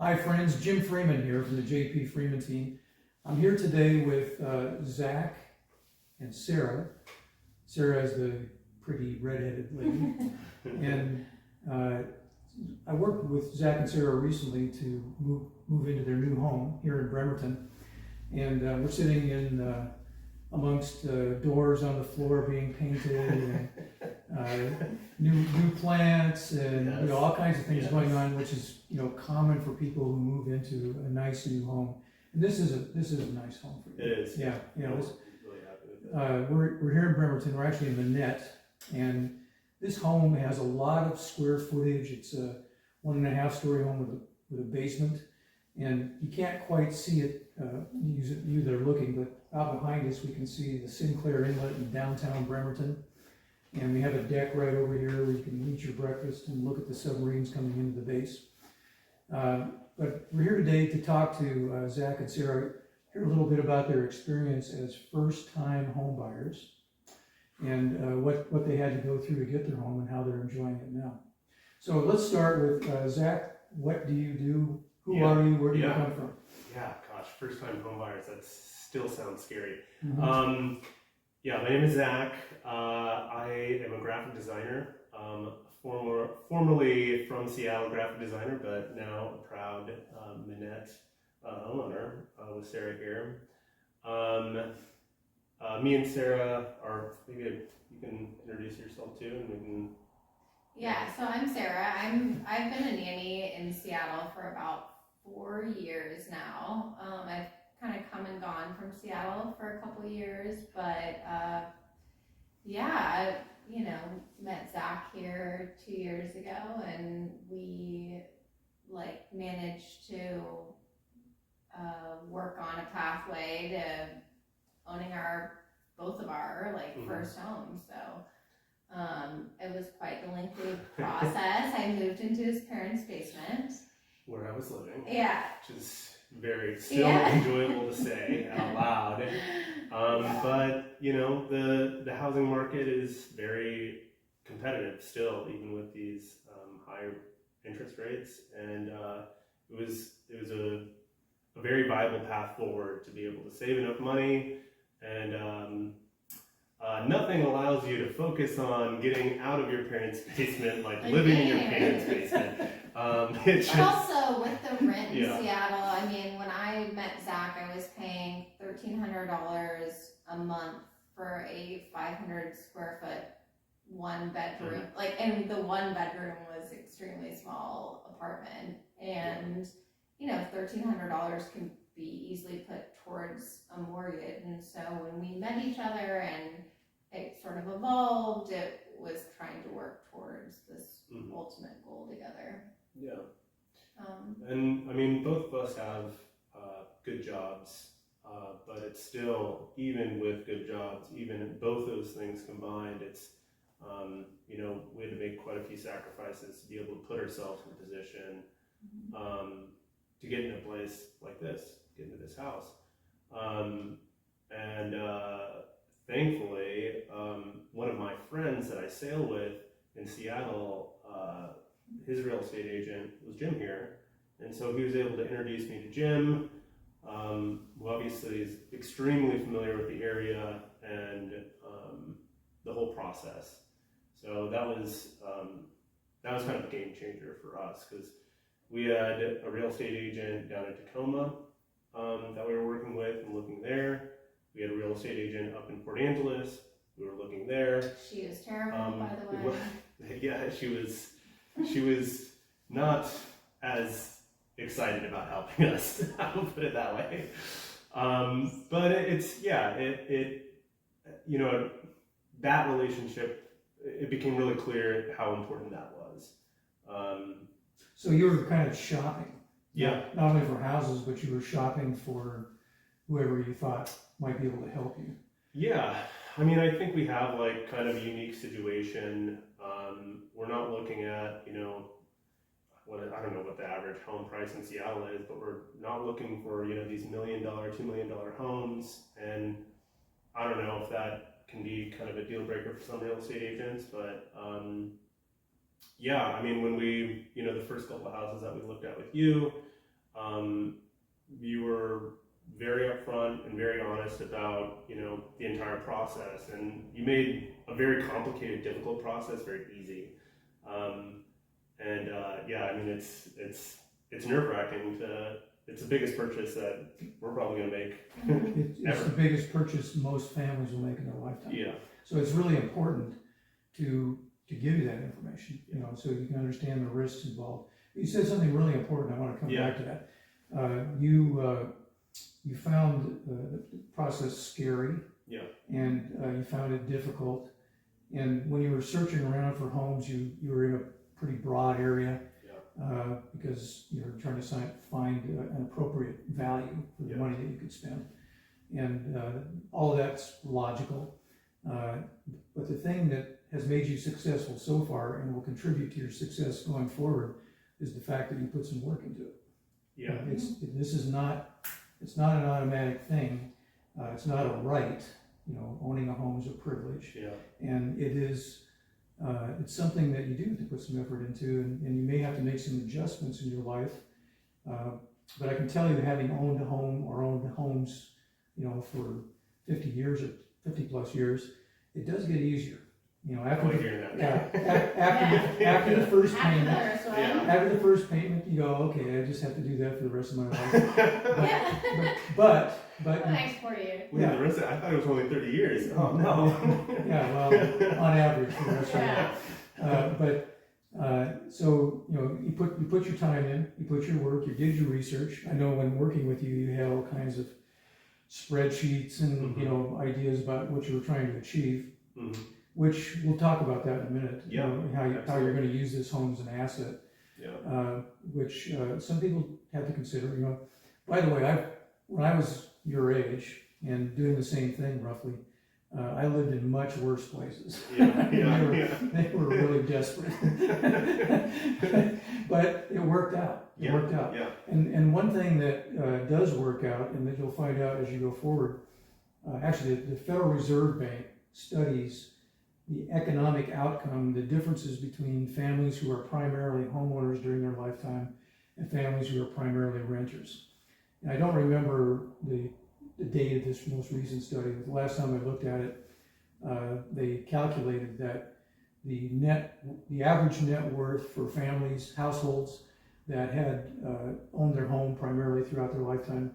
Hi friends, Jim Freeman here from the JP Freeman team. I'm here today with Zach and Sarah. Sarah is the pretty redheaded lady. And I worked with Zach and Sarah recently to move into their new home here in Bremerton. And we're sitting in amongst doors on the floor being painted and new plants and Yes. all kinds of things Yes. going on, which is common for people who move into a nice new home. And this is a nice home for you. It is. Yeah, I'm this, really happy with that. we're here in Bremerton. We're actually in the net, and this home has a lot of square footage. It's a 1.5 story home with a basement, and you can't quite see it. You that are looking, but out behind us we can see the Sinclair Inlet in downtown Bremerton. And we have a deck right over here where you can eat your breakfast and look at the submarines coming into the base. But we're here today to talk to Zach and Sarah, hear a little bit about their experience as first-time home buyers and what they had to go through to get their home and how they're enjoying it now. So let's start with Zach. What do you do? Who are you? Where do you come from? Yeah, gosh, first-time home buyers, that still sounds scary. Mm-hmm. My name is Zach. I am a graphic designer, formerly from Seattle graphic designer, but now a proud Minette homeowner with Sarah here. Me and Sarah are, maybe you can introduce yourself too, and we can. Yeah, so I'm Sarah. I've been a nanny in Seattle for about 4 years now. I've kind of come and gone from Seattle for a couple years, but I met Zach here 2 years ago, and we managed to work on a pathway to owning both of our first homes. So it was quite a lengthy process. I moved into his parents' basement Where I was living. Yeah. Which is still enjoyable to say out loud. But the housing market is very competitive still, even with these higher interest rates, and it was a very viable path forward to be able to save enough money, and nothing allows you to focus on getting out of your parents' basement like living in your parents' basement. But also with the rent in Yeah. Seattle, I mean, when I met Zach, I was paying $1,300 a month for a 500 square foot one bedroom. And the one bedroom was extremely small apartment, and $1,300 can be easily put towards a mortgage. And so when we met each other and it sort of evolved, it was trying to work towards this ultimate goal together. Yeah. And I mean, both of us have good jobs, but it's still, even with good jobs, even both those things combined, it's, we had to make quite a few sacrifices to be able to put ourselves in a position to get in a place like this, get into this house. Thankfully, one of my friends that I sail with in Seattle, his real estate agent was Jim here, and so he was able to introduce me to Jim, who obviously is extremely familiar with the area and the whole process. So that was kind of a game changer for us, because we had a real estate agent down in Tacoma that we were working with and looking there. We had a real estate agent up in Port Angeles. We were looking there. She is terrible, by the way. Yeah, she was not as excited about helping us. I'll put it that way. But that relationship, it became really clear how important that was. So you were kind of shopping. Yeah. Not only for houses, but you were shopping for whoever you thought might be able to help you. Yeah. I mean, I think we have kind of a unique situation. We're not looking at, I don't know what the average home price in Seattle is, but we're not looking for, these $1 million, $2 million homes. And I don't know if that can be kind of a deal breaker for some real estate agents, but I mean, when we, the first couple of houses that we looked at with you, you were very upfront and very honest about, you know, the entire process, and you made a very complicated, difficult process very easy. Yeah, I mean, it's nerve-wracking to. It's the biggest purchase that we're probably going to make. It's the biggest purchase most families will make in their lifetime. Yeah. So it's really important to give you that information, you know, so you can understand the risks involved. You said something really important. I want to come back to that. You found the process scary. Yeah. And you found it difficult. And when you were searching around for homes, you were in a pretty broad area. Because you're trying to find an appropriate value for the money that you could spend. And all of that's logical. But the thing that has made you successful so far and will contribute to your success going forward is the fact that you put some work into it. Yeah. It's not an automatic thing. It's not a right. You know, owning a home is a privilege. Yeah. And it is. It's something that you do have to put some effort into, and you may have to make some adjustments in your life. But I can tell you, having owned a home or owned homes, you know, for 50 years or 50 plus years, it does get easier. You know, after the first payment, after the first payment, you go, okay, I just have to do that for the rest of my life. But the next 4 years. The rest of, I thought it was only 30 years. Oh no. Yeah, well, on average for the rest of your life. So you know, you put your time in, you put your work, you did your research. I know when working with you, you had all kinds of spreadsheets and you know, ideas about what you were trying to achieve. Which we'll talk about that in a minute. Yeah, you know, how you're going to use this home as an asset. Yeah. Which some people have to consider. You know, by the way, when I was your age and doing the same thing roughly, I lived in much worse places. They were really desperate. But it worked out. It worked out. Yeah. And one thing that does work out, and that you'll find out as you go forward, actually the Federal Reserve Bank studies the economic outcome, the differences between families who are primarily homeowners during their lifetime and families who are primarily renters. And I don't remember the date of this most recent study, but the last time I looked at it, they calculated that the average net worth for families, households that had owned their home primarily throughout their lifetime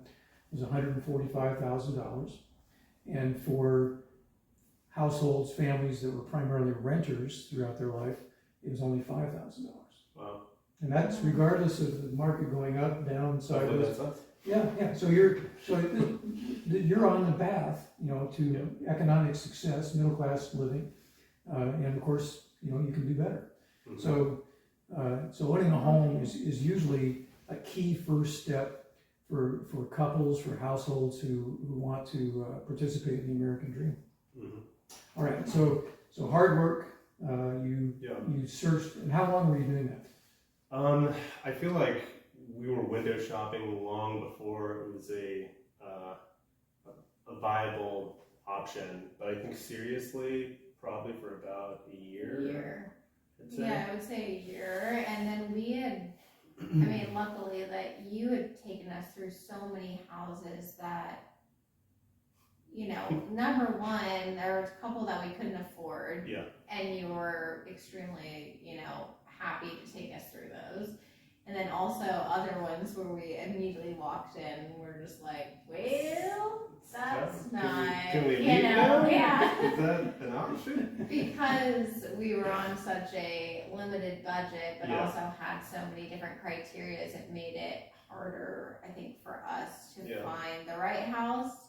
was $145,000. And for households, families that were primarily renters throughout their life, it was only $5,000. Wow. And that's regardless of the market going up, down, sideways. Yeah. So you're on the path, you know, to economic success, middle class living, and of course, you know, you can do better. So owning a home is usually a key first step for couples, for households who want to participate in the American dream. All right, so hard work. You searched, and how long were you doing that? I feel like we were window shopping long before it was a viable option, but I think seriously, probably for about a year. I would say a year, and then we had. I mean, luckily that you had taken us through so many houses that. You know, number one, there was a couple that we couldn't afford. Yeah. And you were extremely, you know, happy to take us through those. And then also other ones where we immediately walked in and we're just like, well, that's nice. Can we leave now? Yeah. Is that an option? Because we were on such a limited budget, but also had so many different criteria, it made it harder, I think, for us to find the right house.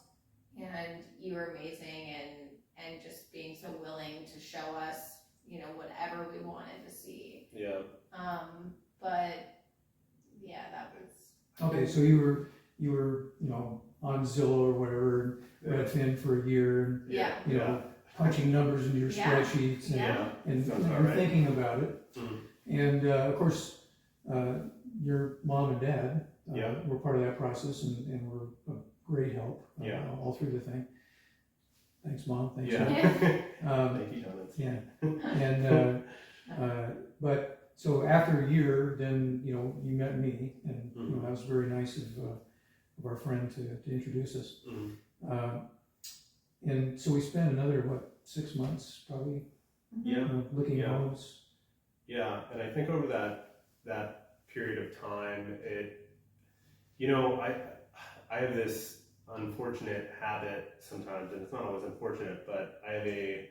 And you were amazing and just being so willing to show us, you know, whatever we wanted to see. Yeah. But yeah, that was okay. So you were, you know, on Zillow or whatever, Redfin for a year, and you know, punching numbers into your spreadsheets and you're thinking about it. And of course, your mom and dad were part of that process and were great help all through the thing. Thanks, Mom. Thanks, Dad. Thank you, Thomas. And but so after a year, then, you know, you met me, and, you know, that was very nice of our friend to introduce us. And so we spent another, 6 months probably, Yeah. looking at Yeah. homes. Yeah, and I think over that period of time, you know, I have this unfortunate habit sometimes, and it's not always unfortunate, but I have a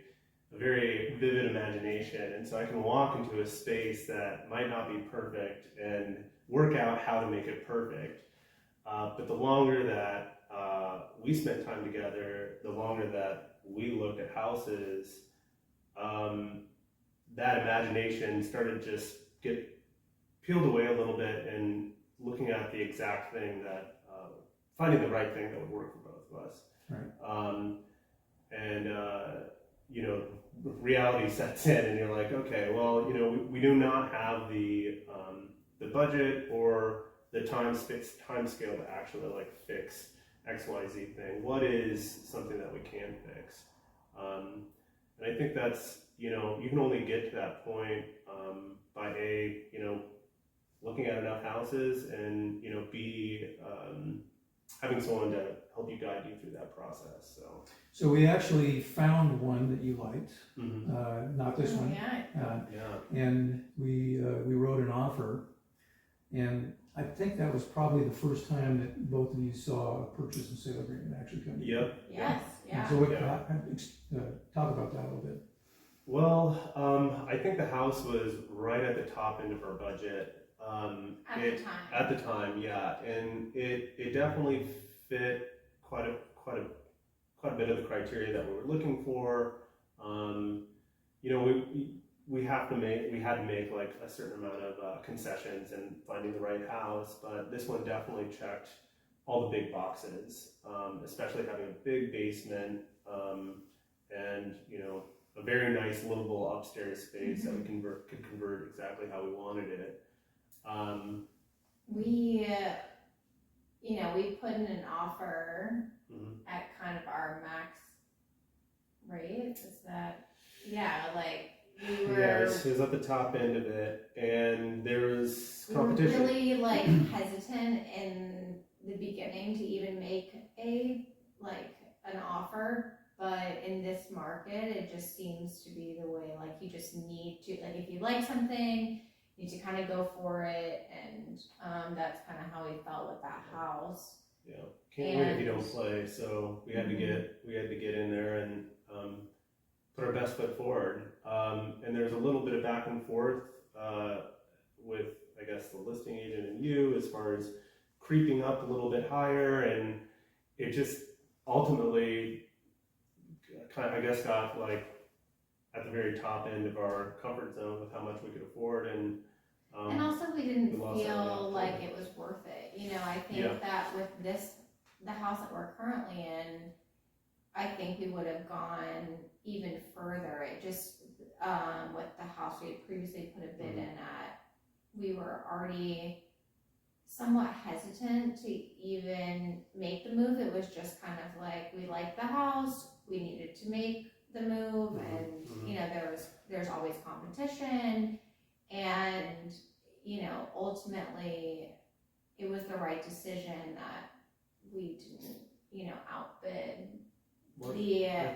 very vivid imagination, and so I can walk into a space that might not be perfect and work out how to make it perfect. But the longer that we spent time together, the longer that we looked at houses, that imagination started to just get peeled away a little bit, and looking at the exact thing that, finding the right thing that would work for both of us. Right. You know, reality sets in, and you're like, okay, well, you know, we do not have the budget or the time scale to actually like fix XYZ thing. What is something that we can fix? And I think that's, you know, you can only get to that point by you know, looking at enough houses, and, you know, having someone to help you guide you through that process. So we actually found one that you liked, not this one. Yeah. And we wrote an offer, and I think that was probably the first time that both of you saw a purchase and sale agreement actually come. Yep. Yes. Yeah. So talk about that a little bit. Well, I think the house was right at the top end of our budget. At the time, yeah, and it definitely fit quite a bit of the criteria that we were looking for. You know, we had to make like a certain amount of concessions in finding the right house, but this one definitely checked all the big boxes, especially having a big basement, and, you know, a very nice livable upstairs space that we could convert exactly how we wanted it. We put in an offer at kind of our max rate. Is that, like we were. Yeah, it was at the top end of it, and there was competition. We were really like hesitant in the beginning to even make an offer, but in this market, it just seems to be the way. Like, you just need to, like, if you like something, you need to kind of go for it, and that's kind of how we felt with that house. Yeah, can't win if you don't play. So we had to get in there and put our best foot forward. And there's a little bit of back and forth with, I guess, the listing agent and you, as far as creeping up a little bit higher, and it just ultimately kind of, I guess, got like at the very top end of our comfort zone with how much we could afford, and also we didn't feel like it was worth it. You know, I think that with the house that we're currently in, I think we would have gone even further. It just, with the house we had previously put a bid in at, we were already somewhat hesitant to even make the move. It was just kind of like, we liked the house, we needed to make the move, and you know, there's always competition, and you know, ultimately it was the right decision that we didn't, you know, outbid the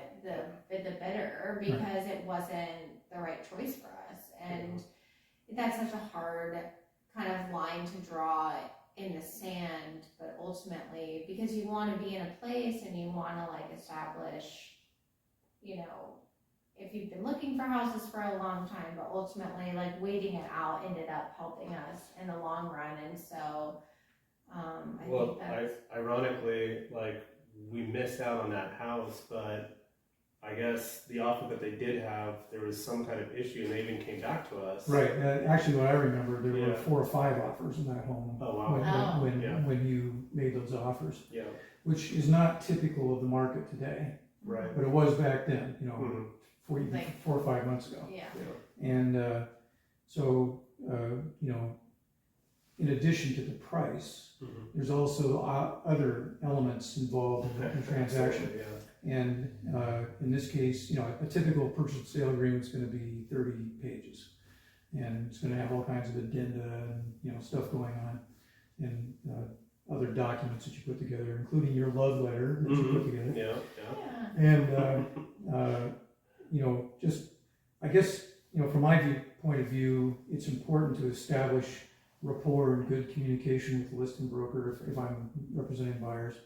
bidder, because it wasn't the right choice for us. And that's such a hard kind of line to draw in the sand, but ultimately, because you want to be in a place and you want to like establish, you know, if you've been looking for houses for a long time, but ultimately like waiting it out ended up helping us in the long run. And so I think that's ironically, like, we missed out on that house, but I guess the offer that they did have, there was some kind of issue, and they even came back to us. Right. Actually, what I remember, there were 4 or 5 offers in that home. Oh, wow. When you made those offers. Yeah. Which is not typical of the market today. Right. But it was back then, you know, 4 or 5 months ago. Yeah. And so, you know, in addition to the price, there's also other elements involved in the transaction. And in this case, you know, a typical purchase and sale agreement is going to be 30 pages. and it's gonna have all kinds of addenda and, you know, stuff going on, and, other documents that you put together, including your love letter that you put together. Yeah. And, you know, just, I guess, you know, from my point of view, it's important to establish rapport and good communication with the listing broker if I'm representing buyers,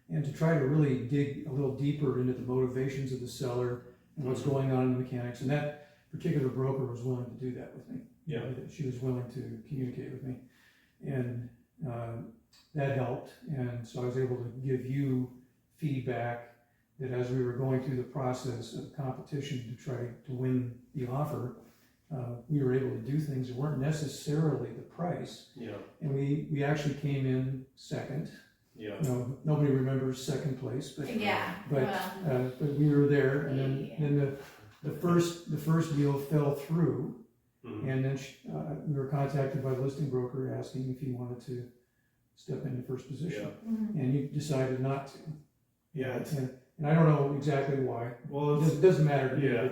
and to try to really dig a little deeper into the motivations of the seller and what's going on in the mechanics. And that particular broker was willing to do that with me. Yeah. She was willing to communicate with me, and that helped. And so I was able to give you feedback that as we were going through the process of competition to try to win the offer, we were able to do things that weren't necessarily the price. Yeah. And we actually came in second. Yeah. You know, nobody remembers second place, but but we were there. And then the first deal fell through, and then we were contacted by the listing broker asking if he wanted to step into first position, and he decided not to. Yeah. And I don't know exactly why. Well, It doesn't matter to me. Yeah.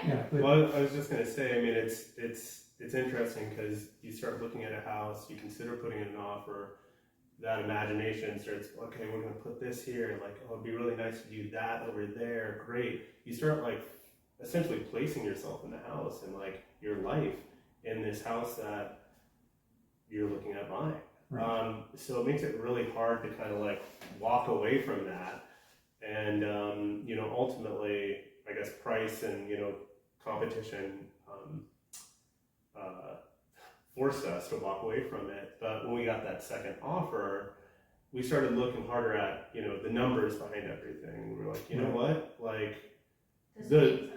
Yeah. But Well, I was just gonna say, I mean, it's interesting because you start looking at a house, you consider putting in an offer, that imagination starts, okay, we're gonna put this here, like, oh, it'd be really nice to do that over there, great. You start like essentially placing yourself in the house and like your life in this house that you're looking at buying. Right. So it makes it really hard to kind of like walk away from that. And, you know, ultimately, I guess price and, you know, competition forced us to walk away from it. But when we got that second offer, we started looking harder at, you know, the numbers behind everything. We were like, you know what, like the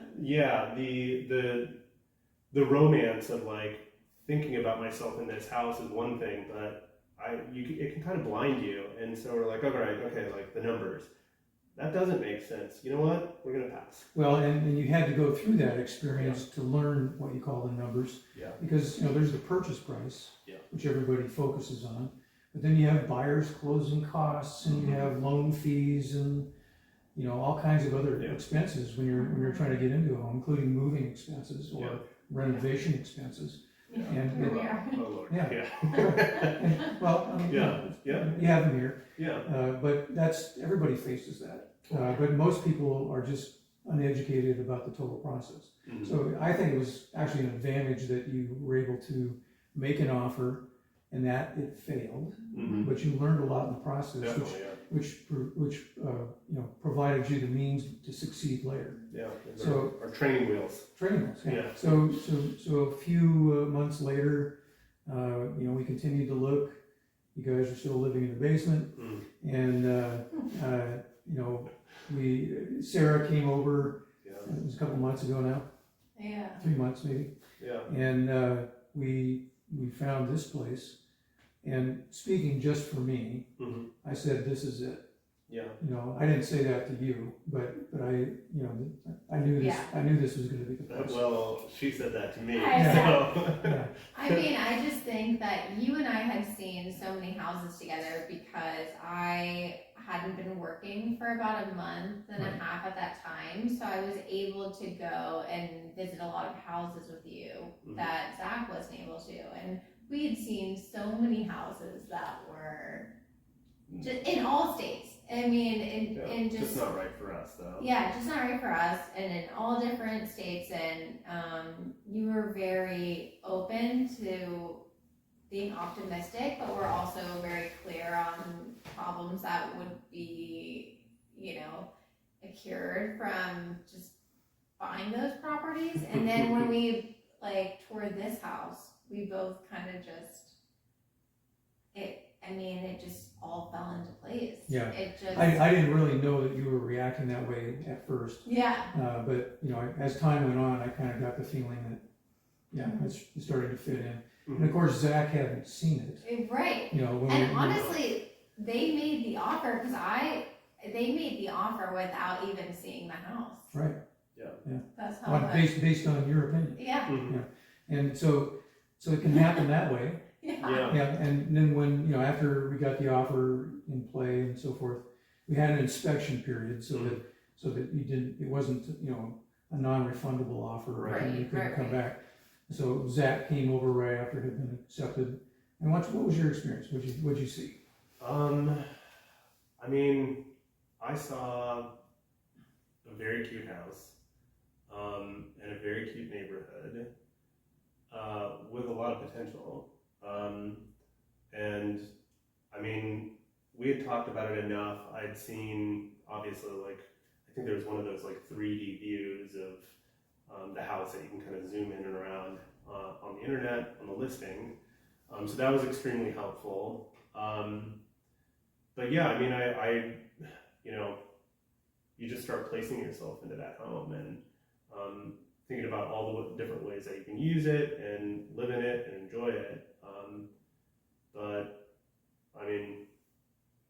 romance of like thinking about myself in this house is one thing, but it can kind of blind you. And so we're like, okay, like the numbers. That doesn't make sense. You know what? We're going to pass. Well, and you had to go through that experience to learn what you call the numbers. Yeah. Because, you know, there's the purchase price, Yeah. which everybody focuses on. But then you have buyer's closing costs, and you have loan fees, and, you know, all kinds of other expenses when you're trying to get into a home, including moving expenses or renovation expenses. And Here we are. Oh, Lord. Yeah. And, well, I mean, you have them here. Yeah. But everybody faces that. But most people are just uneducated about the total process. Mhm. So I think it was actually an advantage that you were able to make an offer and that it failed, but you learned a lot in the process, which you know, provided you the means to succeed later. Yeah. So our training wheels. Training wheels. Yeah. So a few months later, you know, we continued to look. You guys are still living in the basement, and you know, Sarah came over. It was a couple months ago now. Yeah. 3 months maybe. Yeah. And we found this place. And speaking just for me, I said, "This is it." Yeah. You know, I didn't say that to you, but I, you know, I knew this. I knew this was going to be the place. Well, she said that to me. Yeah. I mean, I just think that you and I had seen so many houses together because I hadn't been working for about a month and a half at that time. So I was able to go and visit a lot of houses with you that Zach wasn't able to. And we had seen so many houses that were just in all states. I mean, in just not right for us, though. Yeah, just not right for us, and in all different states. And you were very open to being optimistic, but we're also very clear on problems that would be, you know, cured from just buying those properties. And then when we like toured this house, we both kind of just it just all fell into place. Yeah. It just I didn't really know that you were reacting that way at first. Yeah. But you know, as time went on, I kind of got the feeling that it's starting to fit in. And of course, Zach hadn't seen it. Right. You know, honestly, they made the offer because they made the offer without even seeing the house. Right. Yeah. That's how. Based on your opinion. Yeah. And so it can happen that way. Yeah. And then when, you know, after we got the offer in play and so forth, we had an inspection period so that it wasn't, you know, a non-refundable offer, and you couldn't come back. So Zach came over right after it had been accepted. And what was your experience? What'd you see? I mean, I saw a very cute house, in a very cute neighborhood, with a lot of potential. And I mean, we had talked about it enough. I'd seen, obviously, like, I think there was one of those like 3D views of the house that you can kind of zoom in and around on the internet, on the listing. So that was extremely helpful. But yeah, I mean, I you know, you just start placing yourself into that home and thinking about all the different ways that you can use it and live in it and enjoy it. But I mean,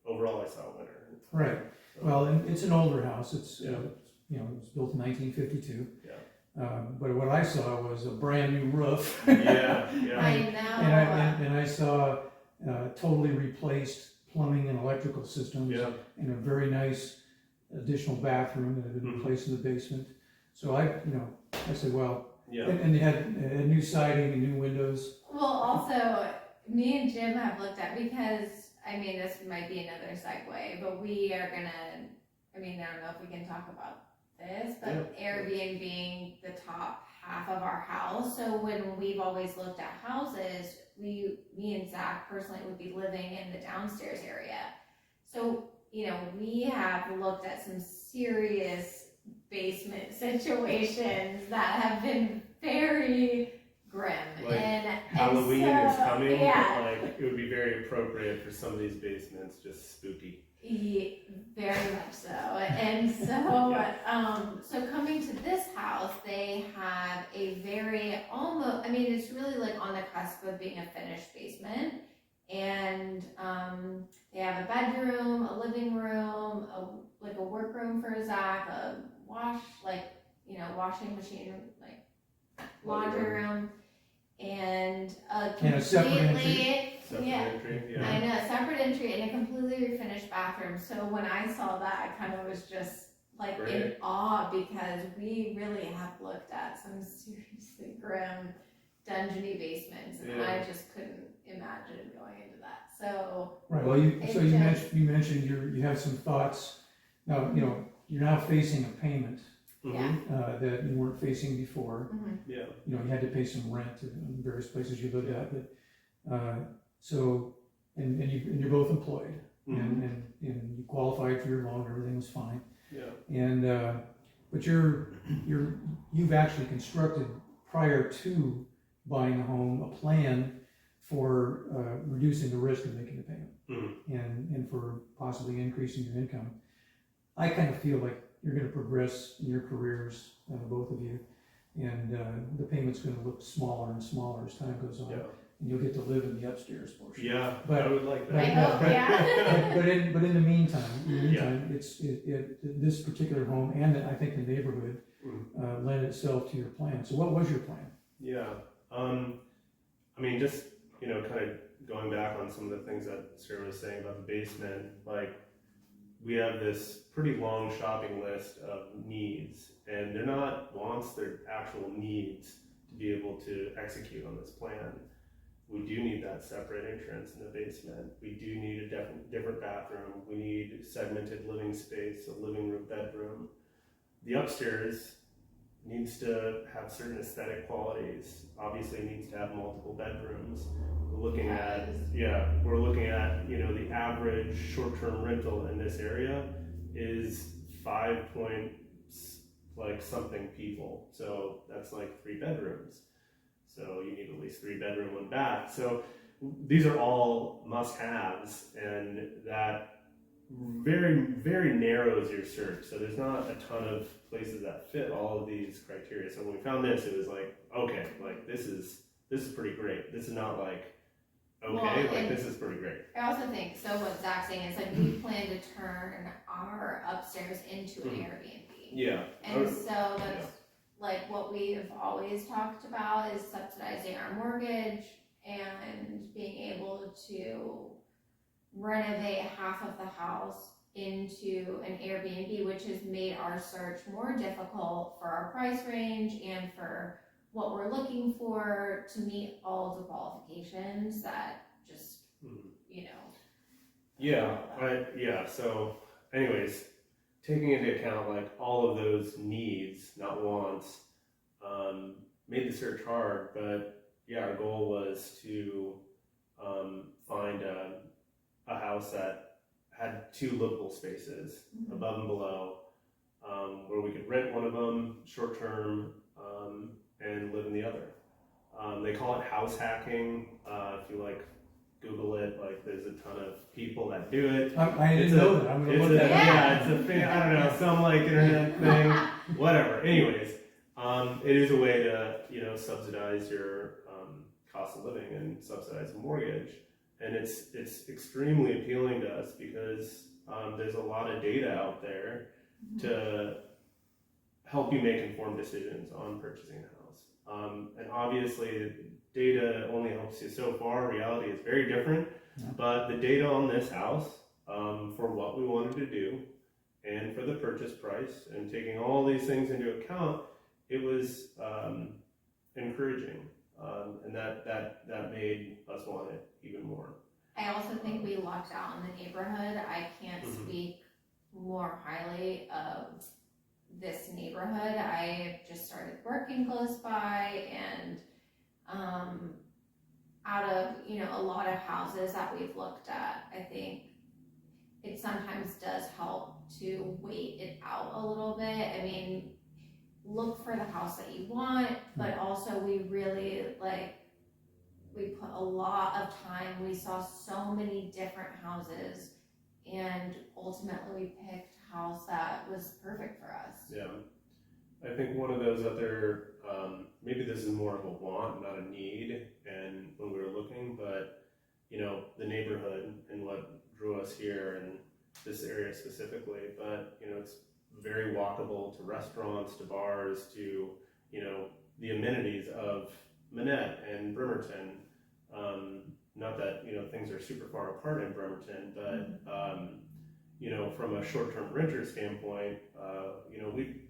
overall, I saw a winner. Right. So, Well, and it's an older house. It's you know, it was built in 1952. yeah. But what I saw was a brand new roof. Yeah. I know. And I saw totally replaced plumbing and electrical systems. Yeah. And a very nice additional bathroom that had been replaced in the basement. So I said, well, Yeah. and they had new siding and new windows. Well, also, me and Jim have looked at, because, I mean, this might be another segue, but we are gonna, I mean, I don't know if we can talk about this, but Airbnb the top half of our house. So when we've always looked at houses, me and Zach personally would be living in the downstairs area. So, you know, we have looked at some serious basement situations that have been very grim. Like, and Halloween so, is coming, yeah. but like it would be very appropriate for some of these basements, just spooky. Very much so. And so, so coming to this house, they have a very almost, I mean, it's really like on the cusp of being a finished basement. And they have a bedroom, a living room, like a workroom for Zach, a washing machine, like laundry room, and a separate entry. Separate entry, yeah. I know, separate entry and a completely refinished bathroom. So when I saw that, I kind of was just like in awe, because we really have looked at some seriously grim dungeony basements, and I just couldn't imagine going into that. So right. Well, you mentioned you have some thoughts. Now you're now facing a payment that you weren't facing before. Yeah. You had to pay some rent in various places you lived at, but so you're both employed, and you qualified for your loan. Everything was fine. Yeah. And but you've actually constructed, prior to buying a home, a plan for reducing the risk of making the payment, and for possibly increasing your income. I kind of feel like you're going to progress in your careers, both of you, and the payment's going to look smaller and smaller as time goes on, and you'll get to live in the upstairs portion. Yeah, but I would like that. I hope, but in the meantime, this particular home and I think the neighborhood lend itself to your plan. So what was your plan? Yeah, I mean, just kind of going back on some of the things that Sarah was saying about the basement, like, we have this pretty long shopping list of needs, and they're not wants, they're actual needs to be able to execute on this plan. We do need that separate entrance in the basement. We do need a different bathroom. We need segmented living space, a living room, bedroom. The upstairs needs to have certain aesthetic qualities. Obviously, it needs to have multiple bedrooms. We're looking at the average short-term rental in this area is 5 point something people. So that's like 3 bedrooms. So you need at least 3 bedroom, 1 bath. So these are all must-haves, and that very, very narrows your search. So there's not a ton of places that fit all of these criteria. So when we found this, it was like, okay, like this is pretty great. This is not like, okay, this is pretty great. I also think, so what Zach's saying is like, we plan to turn our upstairs into an Airbnb. Yeah. And so that's like what we've always talked about, is subsidizing our mortgage and being able to renovate half of the house into an Airbnb, which has made our search more difficult for our price range and for what we're looking for to meet all of the qualifications that just, you know. So anyways, taking into account like all of those needs, not wants, made the search hard, but yeah, our goal was to find a house that had 2 livable spaces above and below, where we could rent one of them short term and live in the other. They call it house hacking. If you like Google it, like there's a ton of people that do it. I didn't know that. I'm gonna look that up. Yeah, it's a thing. I don't know, some like internet thing, whatever. Anyways, it is a way to subsidize your cost of living and subsidize a mortgage, and it's extremely appealing to us because there's a lot of data out there to help you make informed decisions on purchasing a house. And obviously, data only helps you so far. Reality is very different. Yeah. But the data on this house, for what we wanted to do, and for the purchase price, and taking all these things into account, it was encouraging, and that made us want it even more. I also think we lucked out in the neighborhood. I can't speak more highly of this neighborhood. I just started working close by, and out of a lot of houses that we've looked at, I think it sometimes does help to wait it out a little bit. I mean, look for the house that you want, but also we really we put a lot of time. We saw so many different houses, and ultimately we picked a house that was perfect for us. Yeah, I think one of those other, maybe this is more of a want, not a need, and when we were looking, but the neighborhood and what drew us here and this area specifically, but it's very walkable to restaurants, to bars, to the amenities of Manette and Bremerton. Not that things are super far apart in Bremerton, but from a short-term renter standpoint,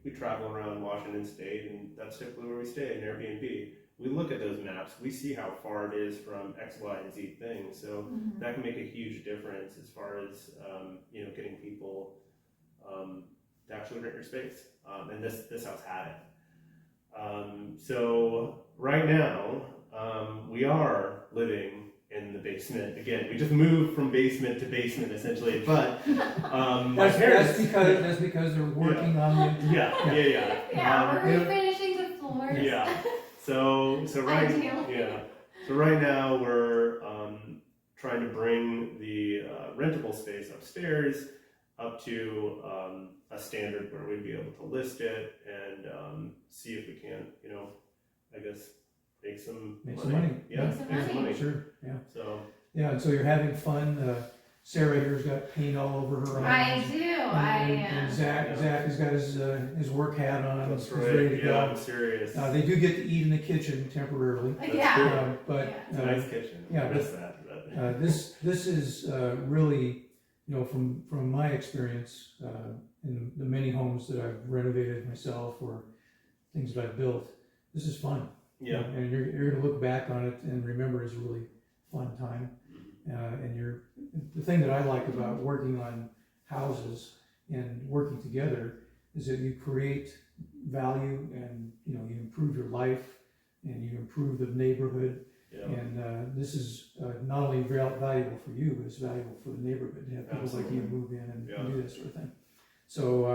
we travel around Washington State, and that's typically where we stay, in Airbnb. We look at those maps, we see how far it is from X, Y, and Z things, so that can make a huge difference as far as getting people to actually rent your space, and this house had it. So right now, we are living in the basement again. We just moved from basement to basement essentially, but that's because they're working on the yeah. We're refinishing the floors. Yeah. So right now we're trying to bring the rentable space upstairs up to a standard where we'd be able to list it and see if we can, I guess make some money. Yeah, make some money. Sure. Yeah. So and so you're having fun. Sarah here's got paint all over her arms. I do. And Zach has got his work hat on. That's He's right. ready to go. I'm serious. They do get to eat in the kitchen temporarily. That's But it's a nice kitchen. Yeah, I miss that. This is really, from my experience in the many homes that I've renovated myself or things that I've built, this is fun. Yeah. And you're going to look back on it and remember it's a really fun time. And the thing that I like about working on houses and working together is that you create value, and you improve your life, and you improve the neighborhood. Yeah. And this is not only valuable for you, but it's valuable for the neighborhood to have people like you move in and do this sort of thing. So,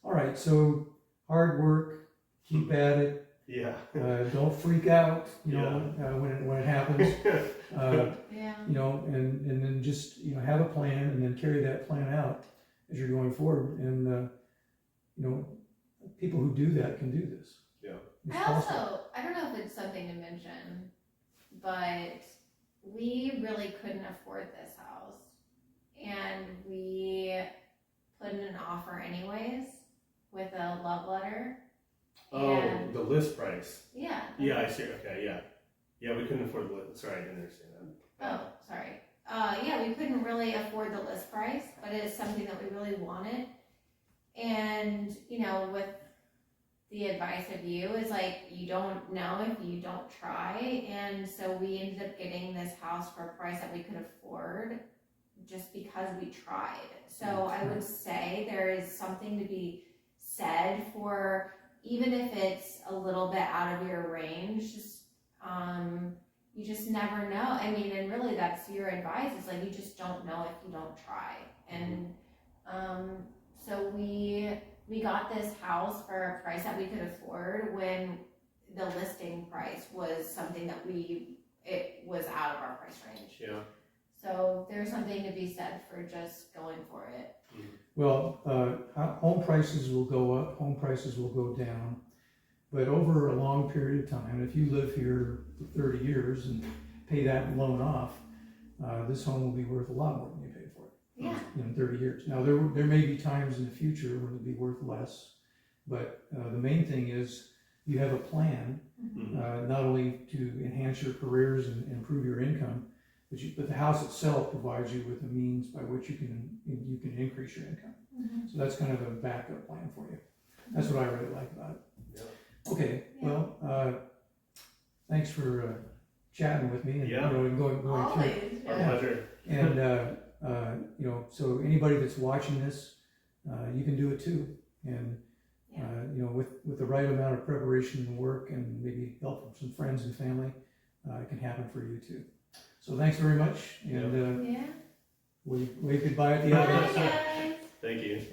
all right. So hard work, keep at it. Yeah. Don't freak out, when it happens. And then just have a plan, and then carry that plan out as you're going forward. And people who do that can do this. Yeah. I don't know if it's something to mention, but we really couldn't afford this house, and we put in an offer anyways with a love letter. The list price. Yeah. Yeah, I see. Okay, yeah. Yeah, we couldn't afford the list. Sorry, I didn't understand that. Oh, sorry. We couldn't really afford the list price, but it is something that we really wanted. And, with the advice of you is like, you don't know if you don't try. And so we ended up getting this house for a price that we could afford just because we tried. So I would say there is something to be said for, even if it's a little bit out of your range, just, you just never know. I mean, and really that's your advice. It's like, you just don't know if you don't try. And, so we got this house for a price that we could afford when the listing price was something that it was out of our price range. Yeah. So there's something to be said for just going for it. Well, home prices will go up, home prices will go down, but over a long period of time, if you live here for 30 years and pay that loan off, this home will be worth a lot more than you paid for it. Yeah. In 30 years. Now, there may be times in the future when it'll be worth less, but the main thing is you have a plan, not only to enhance your careers and improve your income, but the house itself provides you with the means by which you can increase your income. So that's kind of a backup plan for you. That's what I really like about it. Yeah. Okay, well, thanks for chatting with me and going through. Always. Our pleasure. And so anybody that's watching this, you can do it too. And with the right amount of preparation and work and maybe help from some friends and family, it can happen for you too. So thanks very much, and wave goodbye at the Bye, audience. guys. Thank you.